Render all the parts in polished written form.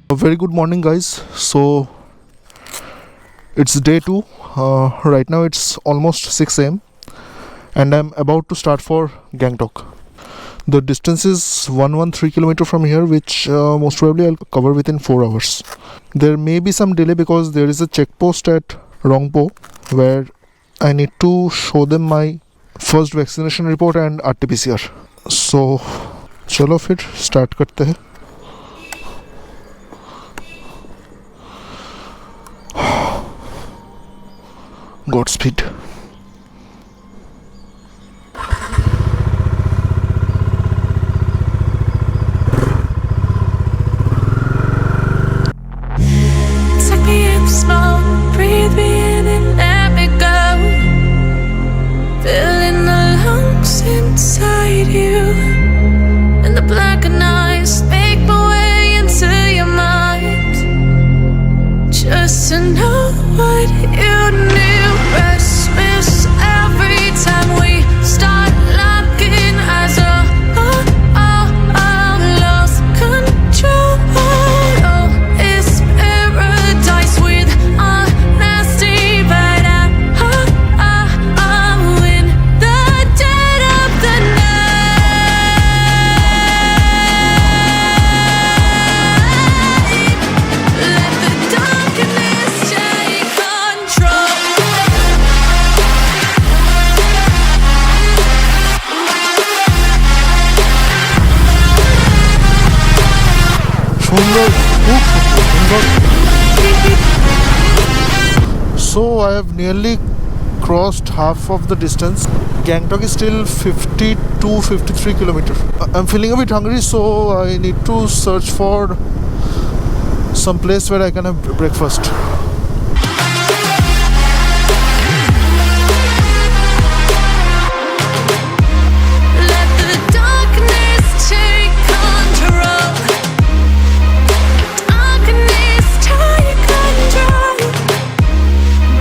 A very good morning, guys. So it's day 2. Right now it's almost 6 a.m. and I'm about to start for Gangtok. The distance is 113 km from here, which most probably I'll cover within 4 hours. There may be some delay because there is a checkpost at Rongpo where I need to show them my first vaccination report and RT-PCR. So चलो फिर start करते हैं. Godspeed. Take me in the smoke, breathe me in and let me go. Filling the lungs inside you, and the blackened eyes make my way into your mind, just to know what you knew. Restless every time we start locking eyes. Lost control. Oh, it's paradise with honesty, but I'm in the dead of the night. Let the darkness take control. So I have nearly crossed half of the distance. Gangtok is still 52-53 kilometers. I'm feeling a bit hungry, so I need to search for some place where I can have breakfast. Let the darkness take control. Darkness take control.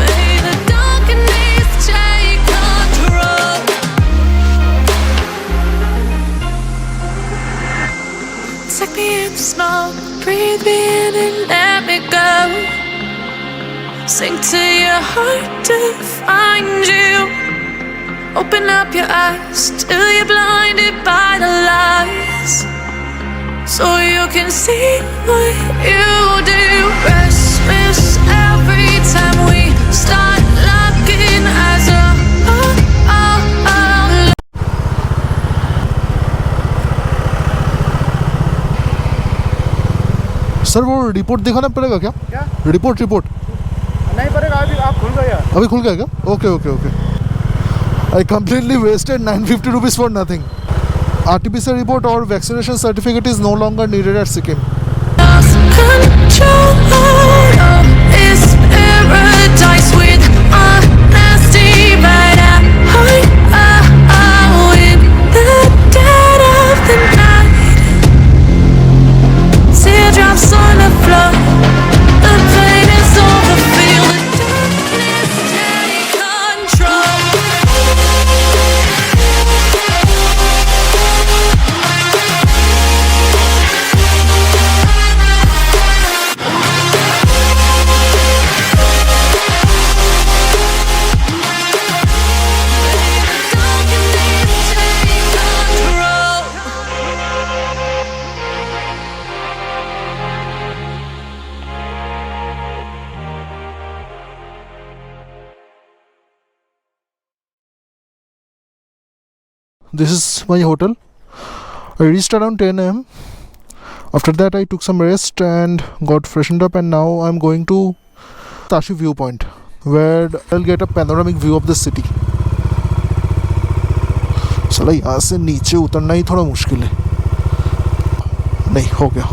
May the darkness take control. Take me in the smoke, breathe me in and let me go. Sink to your heart to find you. Open up your eyes till you're blinded by the lies, so you can see what you do. Restless every time we start locking eyes. Sir वो report दिखाना पड़ेगा क्या? Report नहीं पड़ेगा, अभी आप खुल गया. अभी खुल गया क्या? Okay. I completely wasted 950 rupees for nothing. RT-PCR report or vaccination certificate is no longer needed at Sikkim. Lost control. It's paradise with honesty, but I'm in the dead of the night. Teardrops on the floor. The pain is over. Feel the darkness take control. This is my hotel. I reached around 10 a.m. After that I took some rest and got freshened up, and now I'm going to Tashi viewpoint where I'll get a panoramic view of the city. साला यहाँ से नीचे उतरना ही थोड़ा मुश्किल है. नहीं, हो गया.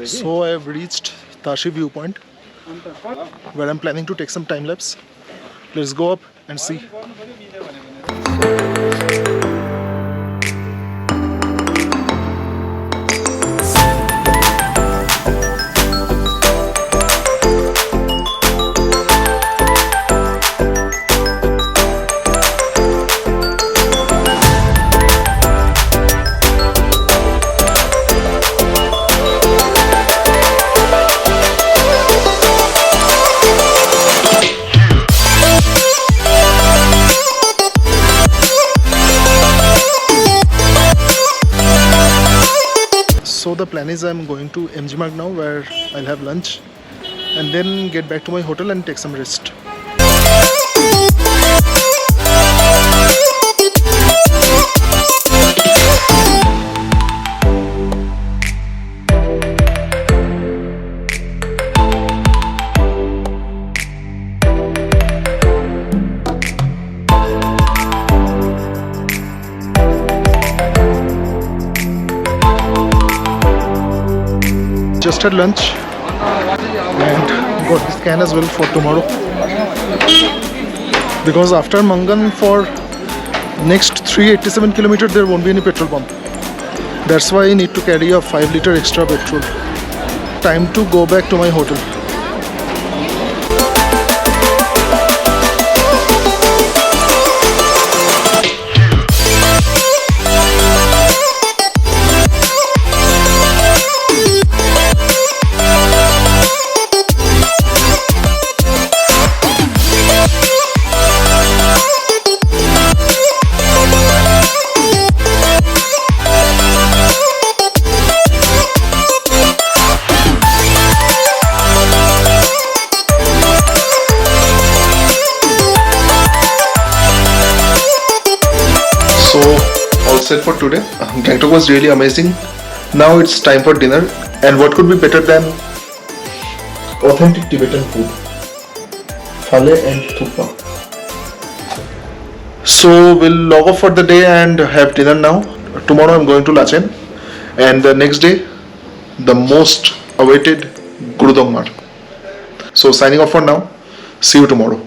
So I have reached Tashi viewpoint where I'm planning to take some time lapse. Let's go up and see. So the plan is I'm going to MG Marg now, where I'll have lunch and then get back to my hotel and take some rest. Just had lunch and got the scan as well for tomorrow, because after Mangan for next 387 kilometers there won't be any petrol pump. That's why I need to carry a 5 liter extra petrol. Time to go back to my hotel. So all set for today. Gangtok was really amazing. Now it's time for dinner, and what could be better than authentic Tibetan food? Phale and thukpa. So we'll log off for the day and have dinner now. Tomorrow I'm going to Lachen, and the next day the most awaited Gurudong Mar. So signing off for now. See you tomorrow.